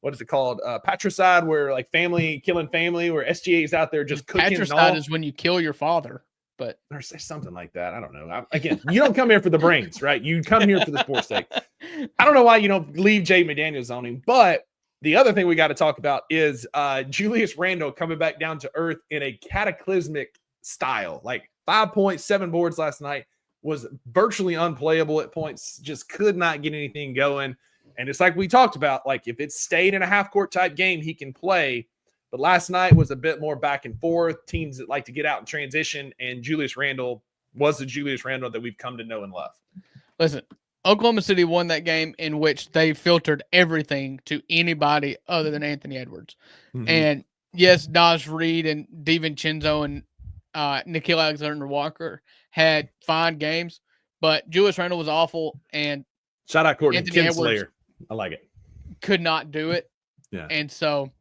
Speaker 2: what is it called? Patricide, where like family killing family, where SGA is out there just cooking.
Speaker 3: Patricide is when you kill your father. But
Speaker 2: there's something like that. I don't know. Again, you don't come here for the brains, right? You come here for the sports sake. I don't know why you don't leave Jaden McDaniels on him. But the other thing we got to talk about is Julius Randle coming back down to earth in a cataclysmic style. Like 5 points, 7 boards last night, was virtually unplayable at points, just could not get anything going. And it's like we talked about, like if it stayed in a half-court type game, he can play. But last night was a bit more back and forth, teams that like to get out in transition, and Julius Randle was the Julius Randle that we've come to know and love.
Speaker 3: Listen, Oklahoma City won that game in which they filtered everything to anybody other than Anthony Edwards. Mm-hmm. And yes, Naz Reid and DiVincenzo and Nickeil Alexander-Walker had fine games, but Julius Randle was awful. And
Speaker 2: shout out Courtney Kinslayer. I like it.
Speaker 3: Could not do it.
Speaker 2: Yeah.
Speaker 3: And so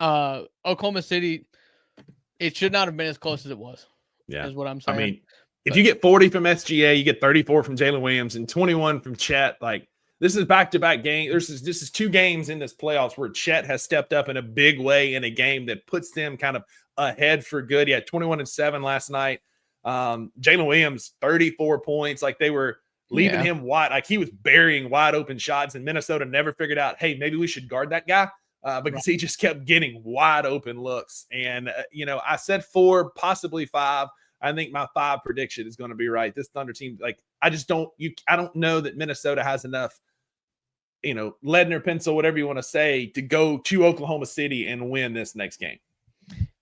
Speaker 3: Oklahoma City, it should not have been as close as it was.
Speaker 2: Yeah.
Speaker 3: Is what I'm saying.
Speaker 2: I mean, if you get 40 from SGA, you get 34 from Jalen Williams and 21 from Chet. Like, this is back-to-back games. This is 2 games in this playoffs where Chet has stepped up in a big way in a game that puts them kind of ahead for good. He had 21 and 7 last night. Jalen Williams, 34 points. Like, they were leaving him wide. Like, he was burying wide open shots, and Minnesota never figured out, hey, maybe we should guard that guy. Because he just kept getting wide open looks. And, I said 4, possibly 5. I think my 5 prediction is going to be right. This Thunder team, like, I don't know that Minnesota has enough, lead in their pencil, whatever you want to say, to go to Oklahoma City and win this next game.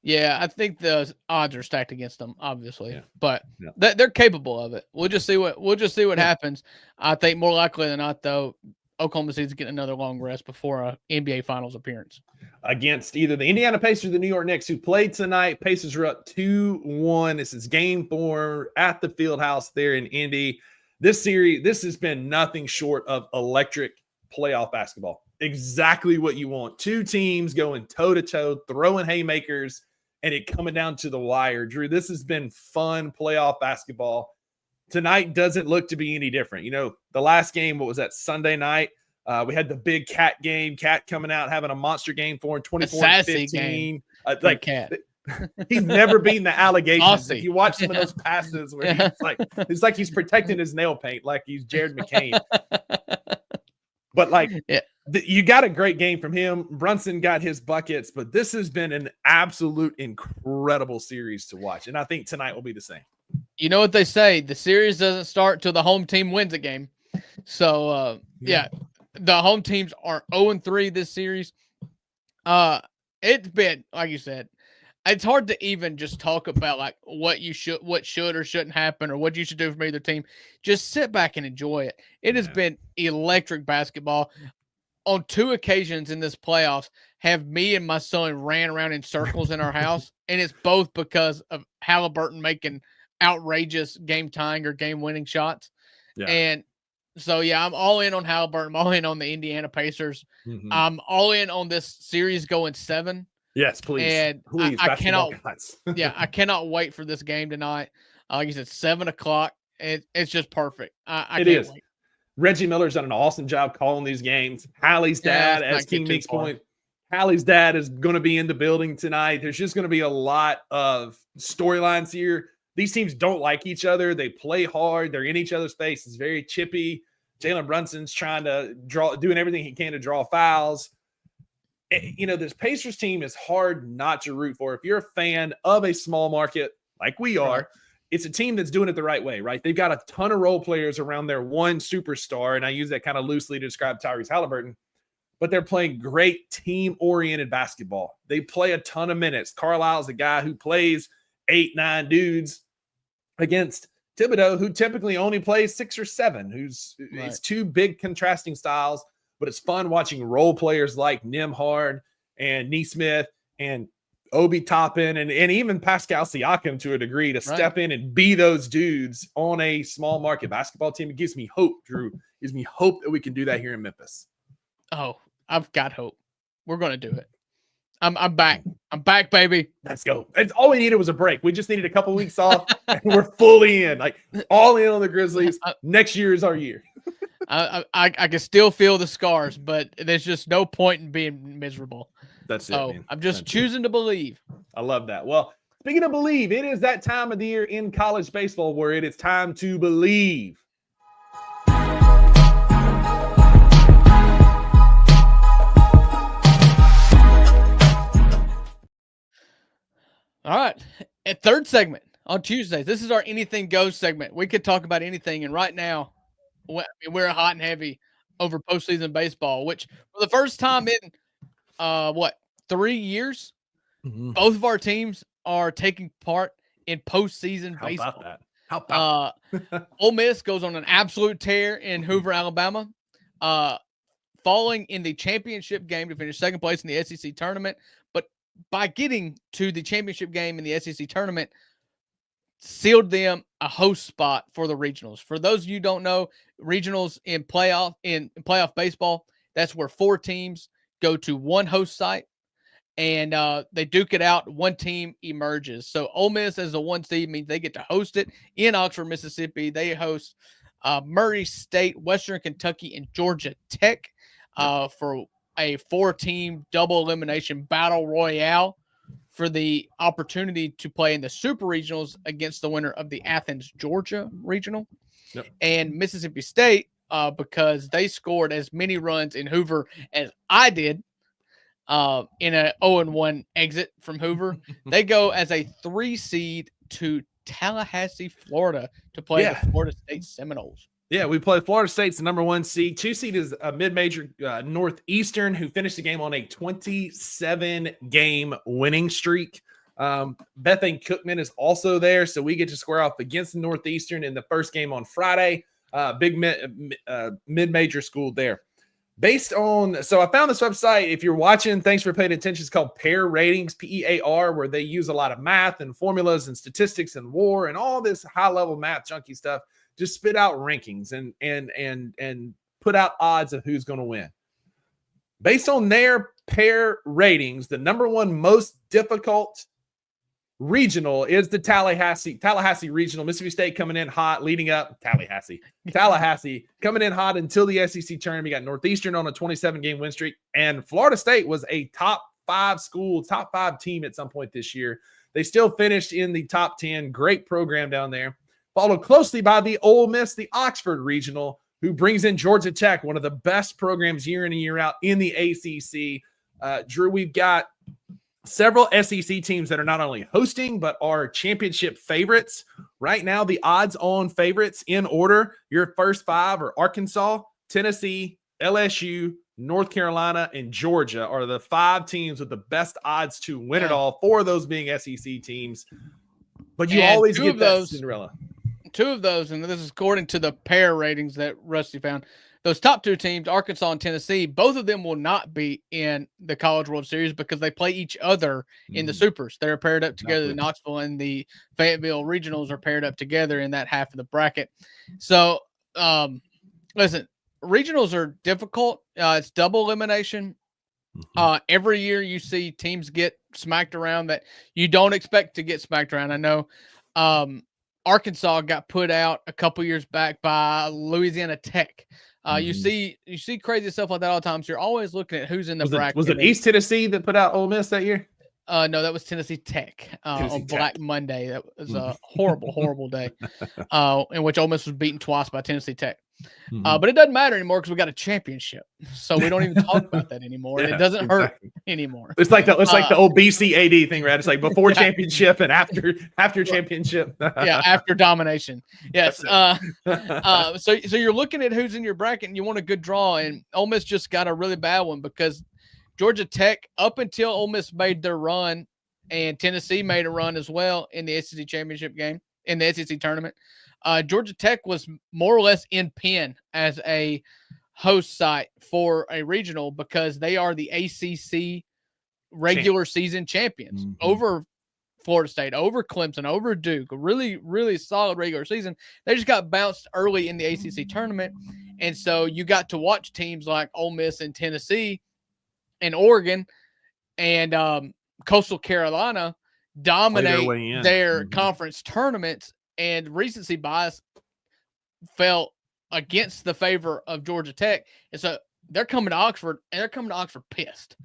Speaker 3: Yeah, I think the odds are stacked against them, obviously, but they're capable of it. We'll just see what happens. I think more likely than not, though, Oklahoma City's getting another long rest before a NBA Finals appearance
Speaker 2: against either the Indiana Pacers or the New York Knicks, who played tonight. Pacers are up 2-1. This is game 4 at the Fieldhouse there in Indy. This series, this has been nothing short of electric playoff basketball. Exactly what you want. 2 teams going toe-to-toe, throwing haymakers, and it coming down to the wire. Drew, this has been fun playoff basketball. Tonight doesn't look to be any different. The last game, what was that, Sunday night? We had the big Cat game. Cat coming out, having a monster game for him, 24-15.
Speaker 3: Like Cat.
Speaker 2: He's never beaten the allegations. If you watch some of those passes where it's like he's protecting his nail paint like he's Jared McCain. But you got a great game from him. Brunson got his buckets, but this has been an absolute incredible series to watch. And I think tonight will be the same.
Speaker 3: You know what they say, the series doesn't start till the home team wins a game. So, the home teams are 0-3 this series. It's been, like you said, it's hard to even just talk about like what should or shouldn't happen or what you should do from either team. Just sit back and enjoy it. It has been electric basketball. on 2 occasions in this playoffs have me and my son ran around in circles in our house, and it's both because of Halliburton making outrageous game-tying or game-winning shots.
Speaker 2: Yeah.
Speaker 3: And so, yeah, I'm all in on Halliburton. I'm all in on the Indiana Pacers.
Speaker 2: Mhm.
Speaker 3: I'm all in on this series going 7.
Speaker 2: Yes, please.
Speaker 3: And
Speaker 2: Please,
Speaker 3: I
Speaker 2: basketball
Speaker 3: cannot,
Speaker 2: gods.
Speaker 3: yeah, I cannot wait for this game tonight. Like you said, 7:00. It's just perfect. I
Speaker 2: It
Speaker 3: can't
Speaker 2: is.
Speaker 3: wait.
Speaker 2: Reggie Miller's done an awesome job calling these games. Hallie's dad,
Speaker 3: let's not
Speaker 2: as
Speaker 3: get
Speaker 2: King
Speaker 3: too
Speaker 2: makes
Speaker 3: far.
Speaker 2: point, Hallie's dad is going to be in the building tonight. There's just going to be a lot of storylines here. These teams don't like each other. They play hard. They're in each other's face. It's very chippy. Jalen Brunson's trying to doing everything he can to draw fouls. This Pacers team is hard not to root for. If you're a fan of a small market like we are,
Speaker 3: Right.
Speaker 2: it's a team that's doing it the right way, right? They've got a ton of role players around their one superstar, and I use that kind of loosely to describe Tyrese Halliburton, but they're playing great team-oriented basketball. They play a ton of minutes. Carlisle's a guy who plays 8-9 dudes against Thibodeau, who typically only plays 6 or 7, it's 2 big contrasting styles, but it's fun watching role players like Nembhard and Nesmith and Obi Toppin and even Pascal Siakam to a degree to step in and be those dudes on a small market basketball team. It gives me hope, Drew. It gives me hope that we can do that here in Memphis.
Speaker 3: Oh, I've got hope. We're going to do it. I'm back. I'm back, baby.
Speaker 2: Let's go. It's all we needed was a break. We just needed a couple weeks off and we're fully in, like all in on the Grizzlies. Next year is our year.
Speaker 3: I can still feel the scars, but there's just no point in being miserable.
Speaker 2: That's it,
Speaker 3: So
Speaker 2: man.
Speaker 3: I'm just
Speaker 2: That's
Speaker 3: choosing to believe.
Speaker 2: I love that. Well, speaking of believe, it is that time of the year in college baseball where it is time to believe.
Speaker 3: All right. At third segment on Tuesdays, this is our anything goes segment. We could talk about anything. And right now, we're hot and heavy over postseason baseball, which for the first time in 3 years, both of our teams are taking part in postseason baseball.
Speaker 2: How about that? How about
Speaker 3: Ole Miss goes on an absolute tear in Hoover, Alabama, falling in the championship game to finish second place in the SEC tournament. But by getting to the championship game in the SEC tournament, sealed them a host spot for the regionals. For those of you who don't know, regionals in playoff baseball, that's where 4 teams go to one host site and they duke it out. One team emerges. So Ole Miss as a 1 seed means they get to host it in Oxford, Mississippi. They host Murray State, Western Kentucky, and Georgia Tech for a 4-team double elimination battle royale for the opportunity to play in the super regionals against the winner of the Athens, Georgia regional.
Speaker 2: Yep.
Speaker 3: And Mississippi State, because they scored as many runs in Hoover as I did in a 0-1 exit from Hoover. They go as a 3 seed to Tallahassee, Florida to play the Florida State Seminoles.
Speaker 2: Yeah, we play Florida State's the number 1 seed. 2 seed is a mid-major Northeastern who finished the game on a 27-game winning streak. Bethany Cookman is also there, so we get to square off against the Northeastern in the first game on Friday. Big mid-major school there. So I found this website. If you're watching, thanks for paying attention. It's called Pair Ratings, PEAR, where they use a lot of math and formulas and statistics and war and all this high-level math junky stuff. Just spit out rankings and put out odds of who's going to win. Based on their pair ratings, the number 1 most difficult regional is the Tallahassee regional. Mississippi State coming in hot, leading up. Tallahassee coming in hot until the SEC tournament. You got Northeastern on a 27-game win streak, and Florida State was a top 5 team at some point this year. They still finished in the top 10. Great program down there. Followed closely by the Ole Miss, the Oxford regional, who brings in Georgia Tech, one of the best programs year in and year out in the ACC. Drew, we've got several SEC teams that are not only hosting, but are championship favorites. Right now, the odds-on favorites in order, your first 5 are Arkansas, Tennessee, LSU, North Carolina, and Georgia are the 5 teams with the best odds to win it all, 4 of those being SEC teams. But you always get that Cinderella.
Speaker 3: 2 of those, and this is according to the pair ratings that Rusty found, those top two teams, Arkansas and Tennessee, both of them will not be in the College World Series because they play each other in the Supers. They're paired up together. The Knoxville and the Fayetteville Regionals are paired up together in that half of the bracket. So, listen, regionals are difficult. It's double elimination. Every year you see teams get smacked around that you don't expect to get smacked around. I know Arkansas got put out a couple years back by Louisiana Tech. You see crazy stuff like that all the time. So you're always looking at who's in the bracket.
Speaker 2: Was it East Tennessee that put out Ole Miss that year?
Speaker 3: No, that was Tennessee Tech on Black Monday. That was a horrible day in which Ole Miss was beaten twice by Tennessee Tech. But it doesn't matter anymore because we got a championship, so we don't even talk about that anymore. And it doesn't hurt anymore.
Speaker 2: It's like the old BCAD thing, right? It's like before championship and after championship.
Speaker 3: After domination. Yes. So you're looking at who's in your bracket, and you want a good draw. And Ole Miss just got a really bad one because Georgia Tech, up until Ole Miss made their run, and Tennessee made a run as well in the SEC championship game, in the SEC tournament. Georgia Tech was more or less in pen as a host site for a regional because they are the ACC regular season champions over Florida State, over Clemson, over Duke. A really, really solid regular season. They just got bounced early in the ACC tournament. And so you got to watch teams like Ole Miss and Tennessee and Oregon and Coastal Carolina dominate their conference tournaments. And recency bias fell against the favor of Georgia Tech. And so they're coming to Oxford, and they're coming to Oxford pissed.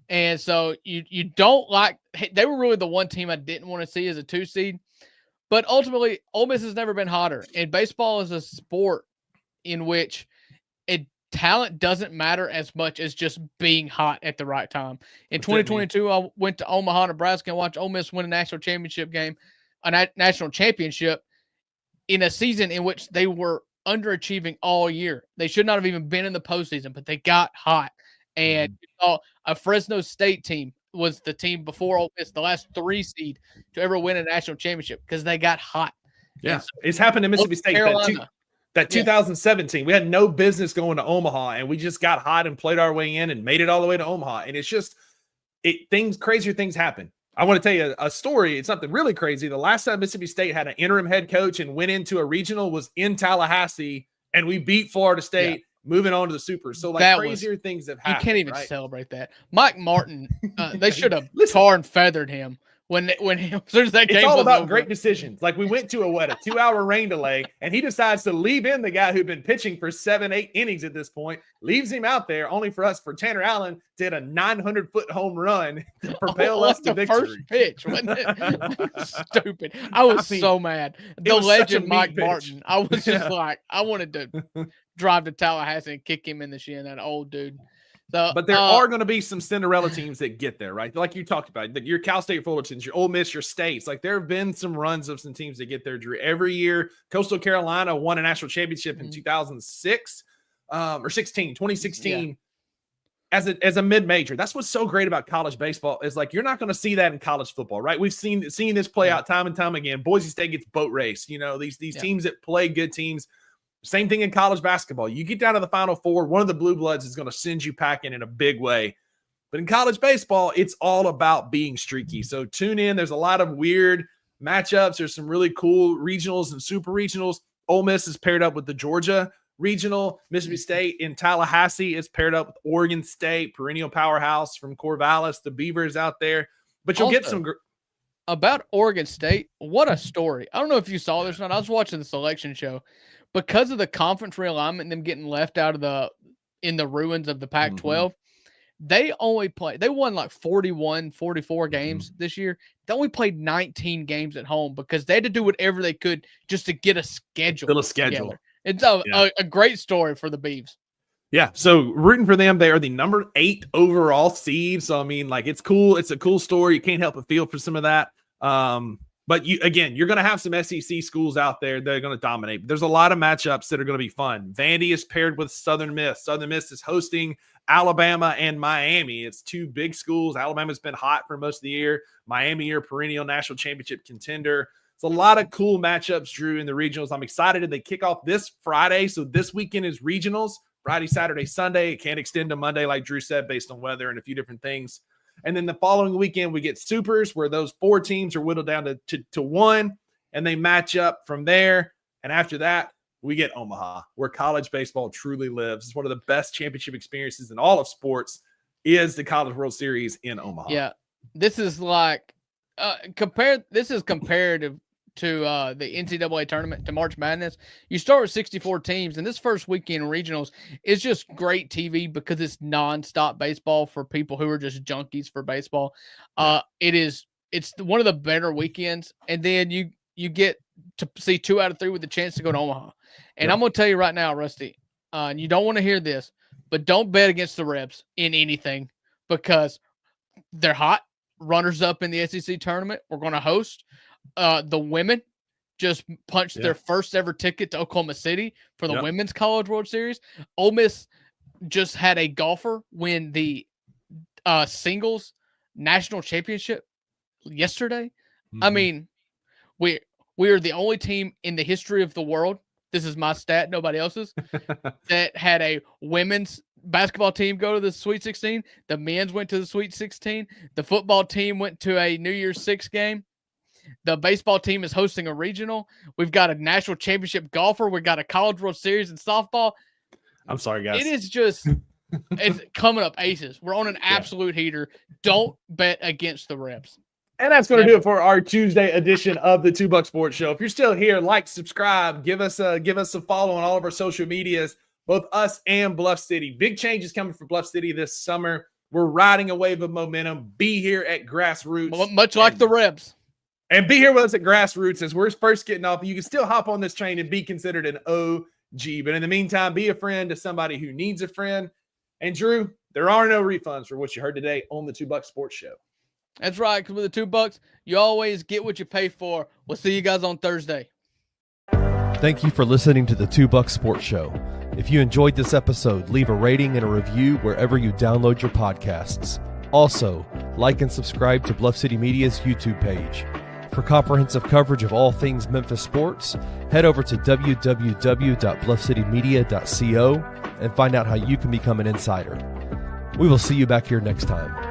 Speaker 3: And so you don't like – they were really the one team I didn't want to see as a 2 seed. But ultimately, Ole Miss has never been hotter. And baseball is a sport in which talent doesn't matter as much as just being hot at the right time. In 2022, I went to Omaha, Nebraska, and watched Ole Miss win a national championship game, a national championship, in a season in which they were underachieving all year. They should not have even been in the postseason, but they got hot. And a Fresno State team was the team before Ole Miss, the last 3 seed to ever win a national championship because they got hot.
Speaker 2: Yeah, so it's happened to Mississippi State. That 2017, we had no business going to Omaha, and we just got hot and played our way in and made it all the way to Omaha. And it's just crazier things happen. I want to tell you a story. It's something really crazy. The last time Mississippi State had an interim head coach and went into a regional was in Tallahassee, and we beat Florida State, moving on to the Super. So, crazier things have happened.
Speaker 3: You can't even celebrate that. Mike Martin, they should have tar and feathered him when as soon as that game was over. It's all about
Speaker 2: great decisions. Like, we went to a 2-hour rain delay, and he decides to leave in the guy who'd been pitching for 7-8 innings at this point, leaves him out there only for Tanner Allen did a 900-foot home run to propel us to victory.
Speaker 3: First pitch, wasn't it? Stupid. I was so mad. The legend Mike Martin. I was just like, I wanted to drive to Tallahassee and kick him in the shin, that old dude. So,
Speaker 2: but there are going to be some Cinderella teams that get there, right? Like you talked about, your Cal State Fullertons, your Ole Miss, your States. Like, there have been some runs of some teams that get there, Drew. Every year, Coastal Carolina won a national championship in 2006 or 2016 as a mid-major. That's what's so great about college baseball is, like, you're not going to see that in college football, right? We've seen this play out time and time again. Boise State gets boat raced. These teams that play good teams. Same thing in college basketball. You get down to the Final Four, one of the Blue Bloods is going to send you packing in a big way. But in college baseball, it's all about being streaky. So tune in. There's a lot of weird matchups. There's some really cool regionals and super regionals. Ole Miss is paired up with the Georgia regional. Mississippi State in Tallahassee is paired up with Oregon State, perennial powerhouse from Corvallis. The Beavers out there. But you'll get some
Speaker 3: about Oregon State. What a story. I don't know if you saw this or not. I was watching the selection show. Because of the conference realignment and them getting left out of in the ruins of the Pac-12, they won like 41, 44 games this year. They only played 19 games at home because they had to do whatever they could just to get a schedule. It's a great story for the Beavs.
Speaker 2: Yeah, so rooting for them. They are the number 8 overall seed. So, I mean, like, it's cool. It's a cool story. You can't help but feel for some of that. But you're going to have some SEC schools out there that are going to dominate. There's a lot of matchups that are going to be fun. Vandy is paired with Southern Miss. Southern Miss is hosting Alabama and Miami. It's 2 big schools. Alabama's been hot for most of the year. Miami, your perennial national championship contender. It's a lot of cool matchups, Drew, in the regionals. I'm excited. They kick off this Friday. So this weekend is regionals. Friday, Saturday, Sunday. It can't extend to Monday, like Drew said, based on weather and a few different things. And then the following weekend, we get supers where those 4 teams are whittled down to 1, and they match up from there. And after that, we get Omaha, where college baseball truly lives. It's one of the best championship experiences in all of sports is the College World Series in Omaha.
Speaker 3: Yeah, this is like This is comparative to the NCAA tournament, to March Madness. You start with 64 teams, and this first weekend regionals is just great TV because it's nonstop baseball for people who are just junkies for baseball. It's one of the better weekends, and then you get to see 2 out of 3 with the chance to go to Omaha. And I'm going to tell you right now, Rusty, and you don't want to hear this, but don't bet against the Rebs in anything because they're hot. Runners up in the SEC tournament. We're going to host. The women just punched their first ever ticket to Oklahoma City for the Women's College World Series. Ole Miss just had a golfer win the singles national championship yesterday. Mm-hmm. I mean, we are the only team in the history of the world. This is my stat, nobody else's, that had a women's basketball team go to the Sweet 16. The men's went to the Sweet 16. The football team went to a New Year's 6 game. The baseball team is hosting a regional. We've got a national championship golfer. We've got a College World Series in softball.
Speaker 2: I'm sorry, guys.
Speaker 3: It is just it's coming up aces. We're on an absolute heater. Don't bet against the Rebs.
Speaker 2: And that's going to do it for our Tuesday edition of the $2 Sports Show. If you're still here, like, subscribe, give us a follow on all of our social medias, both us and Bluff City. Big changes coming for Bluff City this summer. We're riding a wave of momentum. Be here at Grassroots.
Speaker 3: Much like the Rebs.
Speaker 2: And be here with us at Grassroots as we're first getting off. You can still hop on this train and be considered an OG. But in the meantime, be a friend to somebody who needs a friend. And Drew, there are no refunds for what you heard today on the $2 Sports Show.
Speaker 3: That's right, because with the $2, you always get what you pay for. We'll see you guys on Thursday.
Speaker 1: Thank you for listening to the $2 Sports Show. If you enjoyed this episode, leave a rating and a review wherever you download your podcasts. Also, like and subscribe to Bluff City Media's YouTube page. For comprehensive coverage of all things Memphis sports, head over to www.bluffcitymedia.co and find out how you can become an insider. We will see you back here next time.